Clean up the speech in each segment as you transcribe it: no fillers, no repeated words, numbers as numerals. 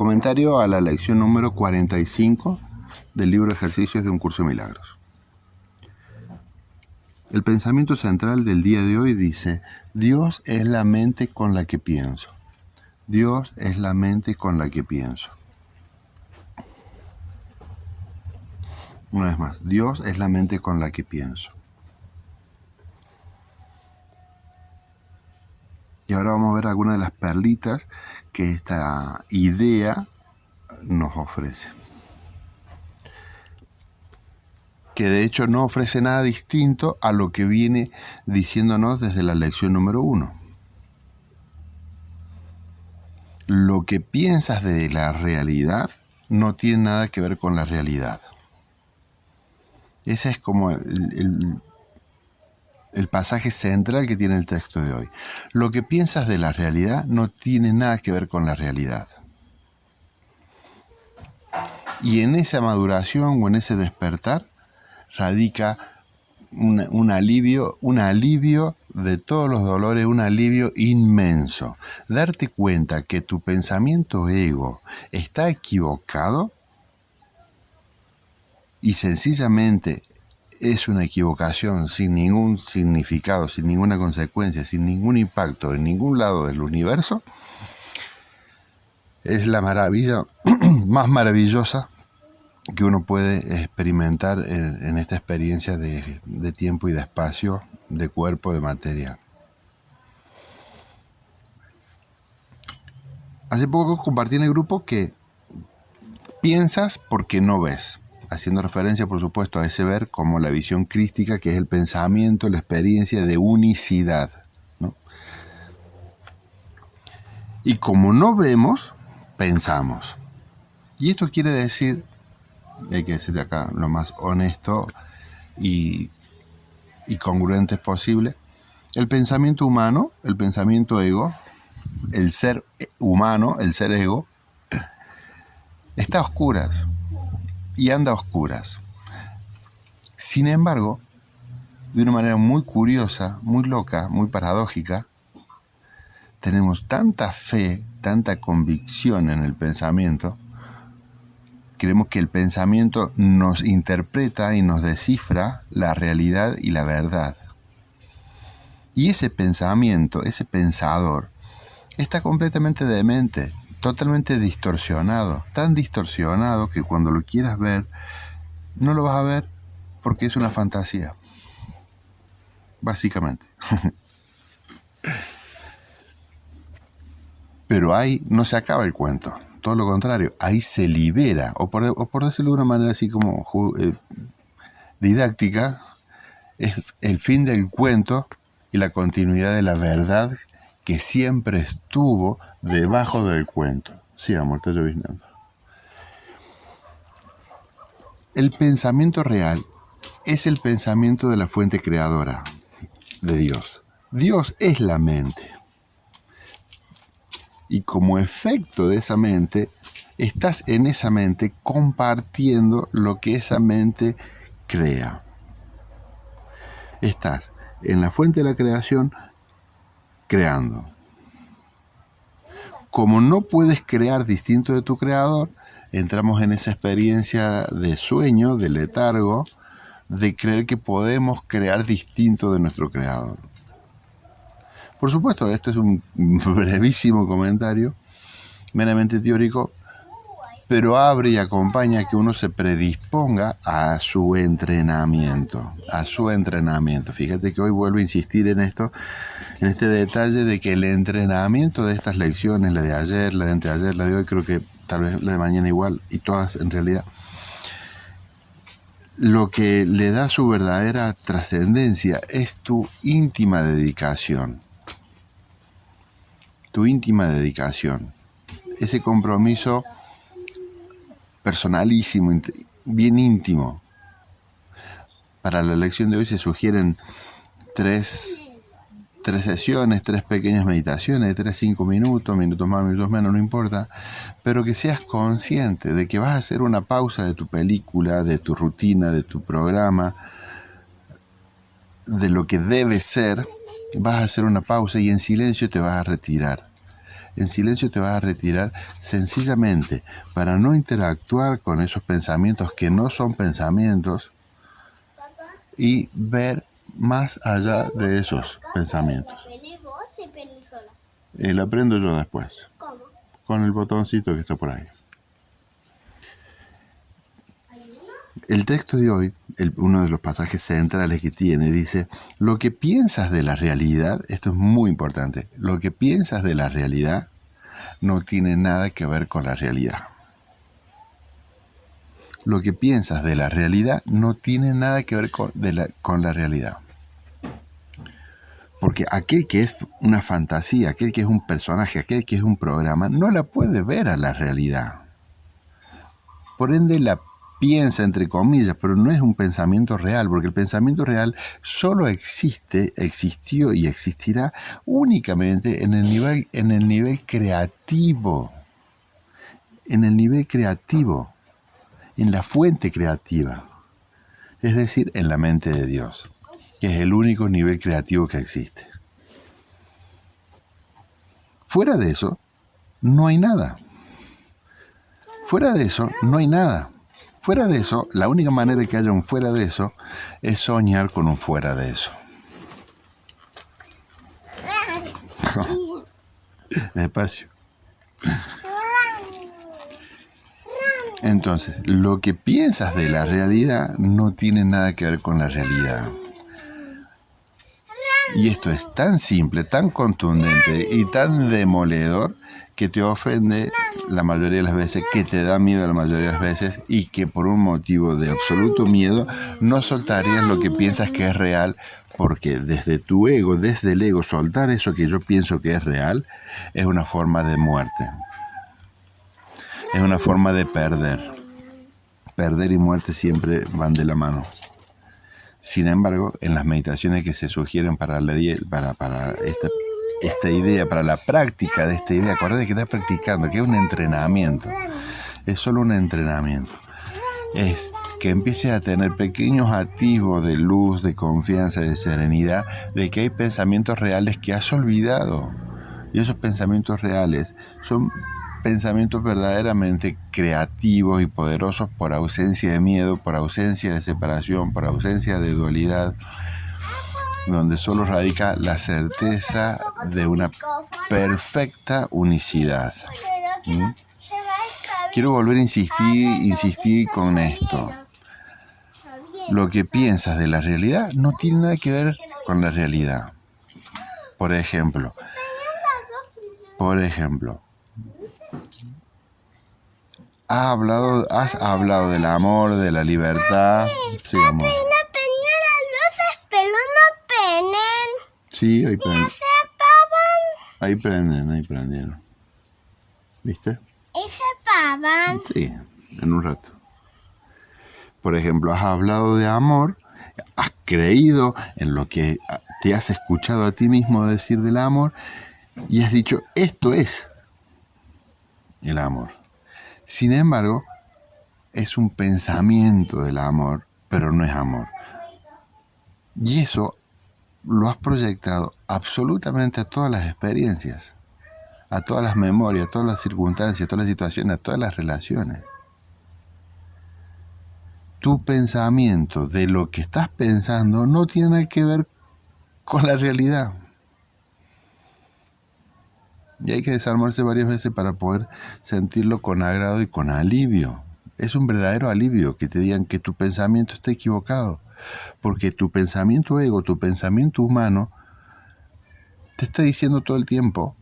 Comentario a la lección número 45 del libro Ejercicios de un Curso de Milagros. El pensamiento central del día de hoy dice: Dios es la mente con la que pienso. Dios es la mente con la que pienso. Una vez más, Dios es la mente con la que pienso. Y ahora vamos a ver algunas de las perlitas que esta idea nos ofrece. Que de hecho no ofrece nada distinto a lo que viene diciéndonos desde la lección número 1. Lo que piensas de la realidad no tiene nada que ver con la realidad. Ese es como el pasaje central que tiene el texto de hoy. Lo que piensas de la realidad no tiene nada que ver con la realidad. Y en esa maduración o en ese despertar radica un alivio de todos los dolores, un alivio inmenso. Darte cuenta que tu pensamiento ego está equivocado y sencillamente es una equivocación sin ningún significado, sin ninguna consecuencia, sin ningún impacto en ningún lado del universo, es la maravilla más maravillosa que uno puede experimentar en esta experiencia de tiempo y de espacio, de cuerpo, de materia. Hace poco compartí en el grupo que piensas porque no ves, haciendo referencia, por supuesto, a ese ver como la visión crística, que es el pensamiento, la experiencia de unicidad, ¿no? Y como no vemos, pensamos. Y esto quiere decir, hay que decir acá lo más honesto y congruente posible, el pensamiento humano, el pensamiento ego, el ser humano, el ser ego, está a oscuras y anda a oscuras. Sin embargo, de una manera muy curiosa, muy loca, muy paradójica, tenemos tanta fe, tanta convicción en el pensamiento. Creemos que el pensamiento nos interpreta y nos descifra la realidad y la verdad. Y ese pensamiento, ese pensador, está completamente demente, totalmente distorsionado, tan distorsionado que cuando lo quieras ver, no lo vas a ver porque es una fantasía, básicamente. Pero ahí no se acaba el cuento, todo lo contrario, ahí se libera, o por decirlo de una manera así como didáctica, es el fin del cuento y la continuidad de la verdad que siempre estuvo debajo del cuento. Sí, amor, está lloviznando. El pensamiento real es el pensamiento de la fuente creadora, de Dios. Dios es la mente. Y como efecto de esa mente, estás en esa mente compartiendo lo que esa mente crea. Estás en la fuente de la creación creando. Como no puedes crear distinto de tu creador, entramos en esa experiencia de sueño, de letargo, de creer que podemos crear distinto de nuestro creador. Por supuesto, este es un brevísimo comentario, meramente teórico, pero abre y acompaña a que uno se predisponga a su entrenamiento, Fíjate que hoy vuelvo a insistir en esto, en este detalle de que el entrenamiento de estas lecciones, la de ayer, la de anteayer, la de hoy, creo que tal vez la de mañana igual, y todas en realidad, lo que le da su verdadera trascendencia es tu íntima dedicación. Ese compromiso personalísimo, bien íntimo. Para la lección de hoy se sugieren tres sesiones, 3 pequeñas meditaciones de 3-5 minutos más, minutos menos, no importa, pero que seas consciente de que vas a hacer una pausa de tu película, de tu rutina, de tu programa, de lo que debe ser, vas a hacer una pausa y en silencio te vas a retirar. En silencio te vas a retirar sencillamente para no interactuar con esos pensamientos que no son pensamientos y ver más allá de esos pensamientos. ¿Venís vos y venís sola? Lo aprendo yo después. ¿Cómo? Con el botoncito que está por ahí. El texto de hoy, uno de los pasajes centrales que tiene, dice, lo que piensas de la realidad, esto es muy importante, lo que piensas de la realidad no tiene nada que ver con la realidad. Lo que piensas de la realidad no tiene nada que ver con la realidad. Porque aquel que es una fantasía, aquel que es un personaje, aquel que es un programa, no la puede ver a la realidad. Por ende la piensa entre comillas, pero no es un pensamiento real, porque el pensamiento real solo existe, existió y existirá únicamente en el nivel creativo. En el nivel creativo, en la fuente creativa. Es decir, en la mente de Dios, que es el único nivel creativo que existe. Fuera de eso, no hay nada. Fuera de eso, no hay nada. Fuera de eso, la única manera de que haya un fuera de eso es soñar con un fuera de eso. Despacio. Entonces, lo que piensas de la realidad no tiene nada que ver con la realidad. Y esto es tan simple, tan contundente y tan demoledor que te ofende la mayoría de las veces, que te da miedo la mayoría de las veces y que por un motivo de absoluto miedo no soltarías lo que piensas que es real, porque desde tu ego, desde el ego, soltar eso que yo pienso que es real es una forma de muerte. Es una forma de perder. Perder y muerte siempre van de la mano. Sin embargo, en las meditaciones que se sugieren para esta idea, para la práctica de esta idea, acuérdate que estás practicando, que es un entrenamiento. Es solo un entrenamiento. Es que empieces a tener pequeños atisbos de luz, de confianza, de serenidad, de que hay pensamientos reales que has olvidado. Y esos pensamientos reales son pensamientos verdaderamente creativos y poderosos por ausencia de miedo, por ausencia de separación, por ausencia de dualidad, donde solo radica la certeza de una perfecta unicidad. ¿Mm? Quiero volver a insistir con esto. Lo que piensas de la realidad no tiene nada que ver con la realidad. Por ejemplo, has hablado del amor, de la libertad. Sí, amor. Sí, ahí prendieron. ¿Viste? ¿Y se apagan? Sí, en un rato. Por ejemplo, has hablado de amor, has creído en lo que te has escuchado a ti mismo decir del amor y has dicho, esto es el amor. Sin embargo, es un pensamiento del amor, pero no es amor. Y eso lo has proyectado absolutamente a todas las experiencias, a todas las memorias, a todas las circunstancias, a todas las situaciones, a todas las relaciones. Tu pensamiento de lo que estás pensando no tiene nada que ver con la realidad. Y hay que desarmarse varias veces para poder sentirlo con agrado y con alivio. Es un verdadero alivio que te digan que tu pensamiento está equivocado. Porque tu pensamiento ego, tu pensamiento humano, te está diciendo todo el tiempo,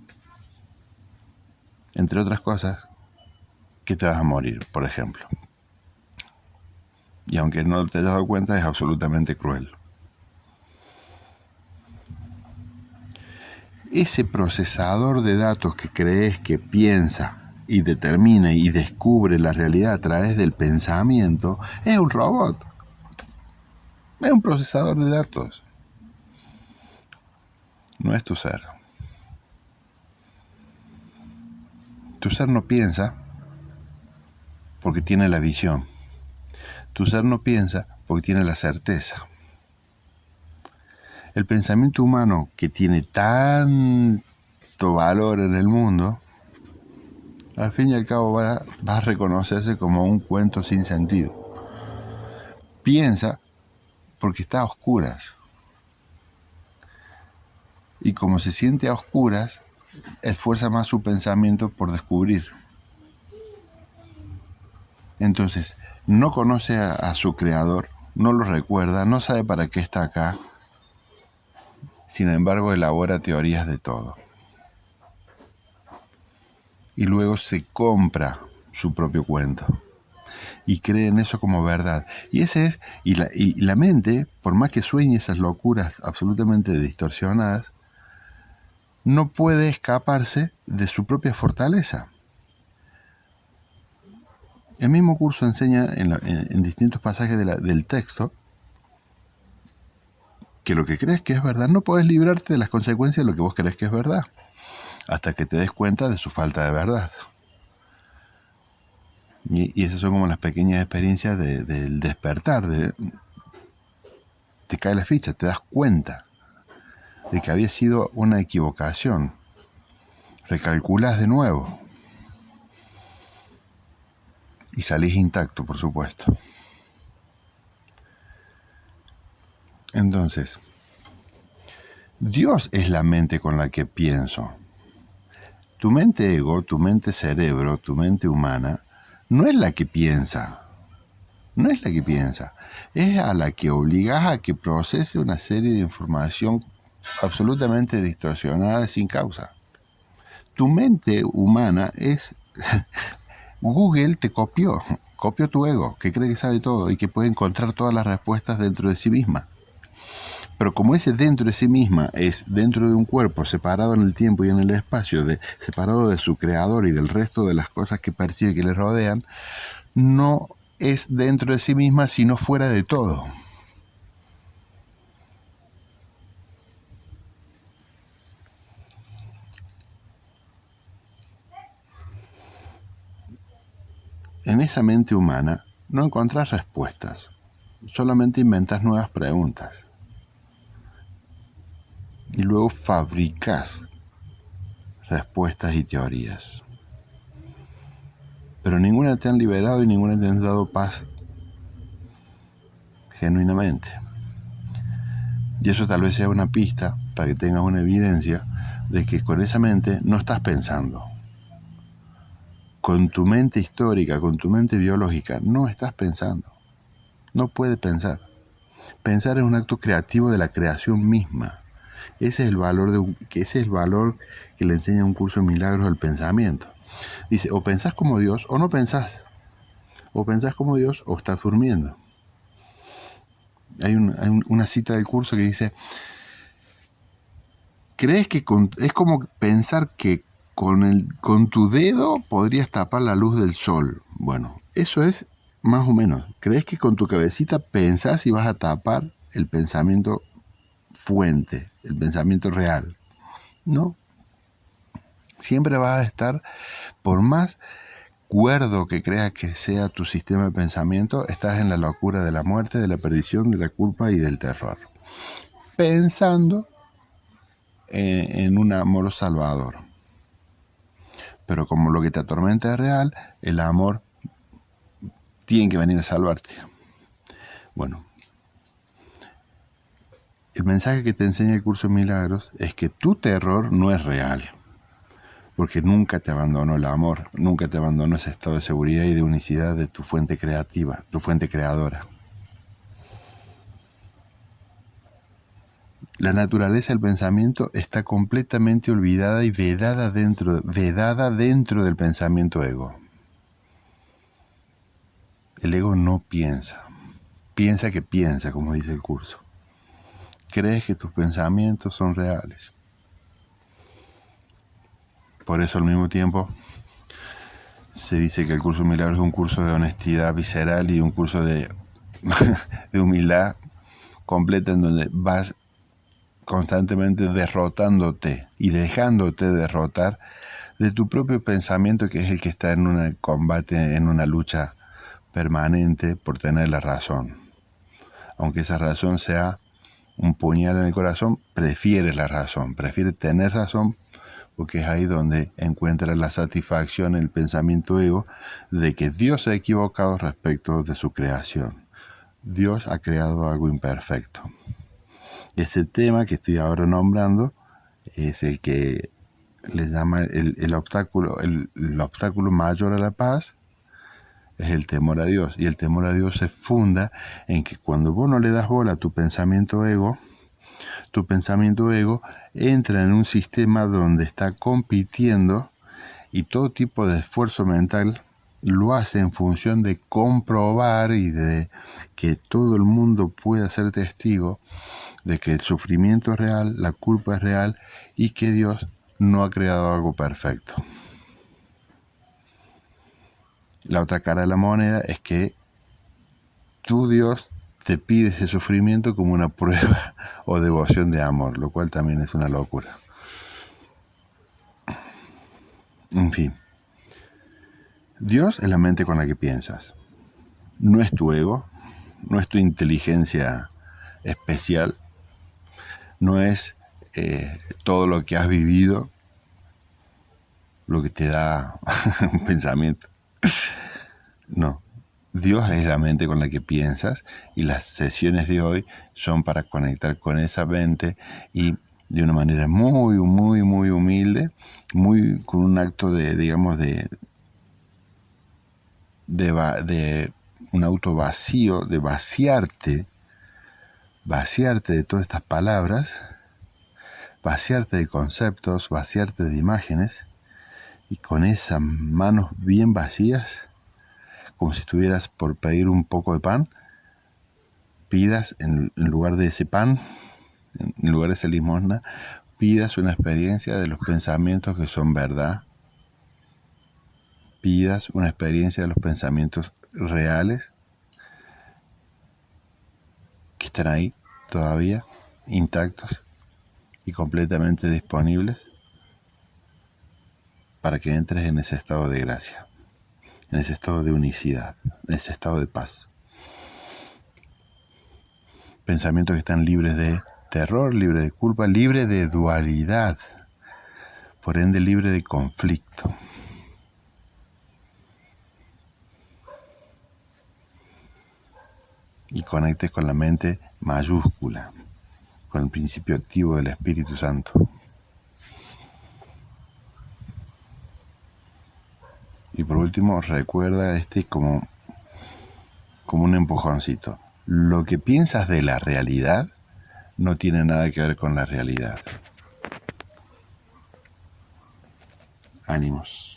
entre otras cosas, que te vas a morir, por ejemplo. Y aunque no te hayas dado cuenta, es absolutamente cruel. Ese procesador de datos que crees que piensa y determina y descubre la realidad a través del pensamiento es un robot. Es un procesador de datos. No es tu ser. Tu ser no piensa porque tiene la visión. Tu ser no piensa porque tiene la certeza. El pensamiento humano que tiene tan alto valor en el mundo, al fin y al cabo va a reconocerse como un cuento sin sentido. Piensa porque está a oscuras. Y como se siente a oscuras, esfuerza más su pensamiento por descubrir. Entonces, no conoce a su creador, no lo recuerda, no sabe para qué está acá. Sin embargo, elabora teorías de todo. Y luego se compra su propio cuento. Y cree en eso como verdad. Y la mente, por más que sueñe esas locuras absolutamente distorsionadas, no puede escaparse de su propia fortaleza. El mismo curso enseña en distintos pasajes del texto que lo que crees que es verdad no podés librarte de las consecuencias de lo que vos crees que es verdad, hasta que te des cuenta de su falta de verdad. Y esas son como las pequeñas experiencias del despertar. Te cae la ficha, te das cuenta de que había sido una equivocación. Recalculás de nuevo. Y salís intacto, por supuesto. Entonces, Dios es la mente con la que pienso. Tu mente ego, tu mente cerebro, tu mente humana, no es la que piensa. No es la que piensa. Es a la que obligás a que procese una serie de información absolutamente distorsionada sin causa. Tu mente humana es... Google te copió tu ego, que cree que sabe todo y que puede encontrar todas las respuestas dentro de sí misma. Pero como ese dentro de sí misma es dentro de un cuerpo separado en el tiempo y en el espacio, separado de su creador y del resto de las cosas que percibe que le rodean, no es dentro de sí misma sino fuera de todo. En esa mente humana no encontrás respuestas, solamente inventas nuevas preguntas. Y luego fabricás respuestas y teorías. Pero ninguna te han liberado y ninguna te han dado paz genuinamente. Y eso tal vez sea una pista para que tengas una evidencia de que con esa mente no estás pensando. Con tu mente histórica, con tu mente biológica, no estás pensando. No puedes pensar. Pensar es un acto creativo de la creación misma. Ese es el valor que le enseña un curso de milagros al pensamiento. Dice, o pensás como Dios o no pensás. O pensás como Dios o estás durmiendo. Hay una cita del curso que dice, ¿crees que es como pensar que con tu dedo podrías tapar la luz del sol? Bueno, eso es más o menos. ¿Crees que con tu cabecita pensás y vas a tapar el pensamiento fuente, el pensamiento real? No. Siempre vas a estar, por más cuerdo que creas que sea tu sistema de pensamiento, estás en la locura de la muerte, de la perdición, de la culpa y del terror. Pensando en un amor salvador. Pero como lo que te atormenta es real, el amor tiene que venir a salvarte. Bueno, el mensaje que te enseña el curso de milagros es que tu terror no es real. Porque nunca te abandonó el amor, nunca te abandonó ese estado de seguridad y de unicidad de tu fuente creativa, tu fuente creadora. La naturaleza del pensamiento está completamente olvidada y vedada dentro del pensamiento ego. El ego no piensa. Piensa que piensa, como dice el curso. Crees que tus pensamientos son reales. Por eso al mismo tiempo se dice que el curso de milagros es un curso de honestidad visceral y un curso de humildad completa en donde vas constantemente derrotándote y dejándote derrotar de tu propio pensamiento, que es el que está en un combate, en una lucha permanente por tener la razón. Aunque esa razón sea un puñal en el corazón, prefieres la razón, prefieres tener razón porque es ahí donde encuentra la satisfacción el pensamiento ego de que Dios se ha equivocado respecto de su creación. Dios ha creado algo imperfecto. Ese tema que estoy ahora nombrando es el que le llama el obstáculo mayor a la paz, es el temor a Dios. Y el temor a Dios se funda en que cuando vos no le das bola a tu pensamiento ego entra en un sistema donde está compitiendo y todo tipo de esfuerzo mental lo hace en función de comprobar y de que todo el mundo pueda ser testigo de que el sufrimiento es real, la culpa es real y que Dios no ha creado algo perfecto. La otra cara de la moneda es que tu Dios te pide ese sufrimiento como una prueba o devoción de amor, lo cual también es una locura. En fin, Dios es la mente con la que piensas. No es tu ego, no es tu inteligencia especial, no es todo lo que has vivido lo que te da un pensamiento. No, Dios es la mente con la que piensas y las sesiones de hoy son para conectar con esa mente y de una manera muy, muy, muy humilde, con un acto de un auto vacío, de vaciarte de todas estas palabras, vaciarte de conceptos, vaciarte de imágenes y con esas manos bien vacías, como si estuvieras por pedir un poco de pan, pidas en lugar de ese pan, en lugar de esa limosna, pidas una experiencia de los pensamientos que son verdad, pidas una experiencia de los pensamientos reales que están ahí todavía, intactos y completamente disponibles para que entres en ese estado de gracia, en ese estado de unicidad, en ese estado de paz. Pensamientos que están libres de terror, libres de culpa, libres de dualidad, por ende libre de conflicto. Y conectes con la mente mayúscula, con el principio activo del Espíritu Santo. Y por último, recuerda como un empujoncito. Lo que piensas de la realidad no tiene nada que ver con la realidad. Ánimos.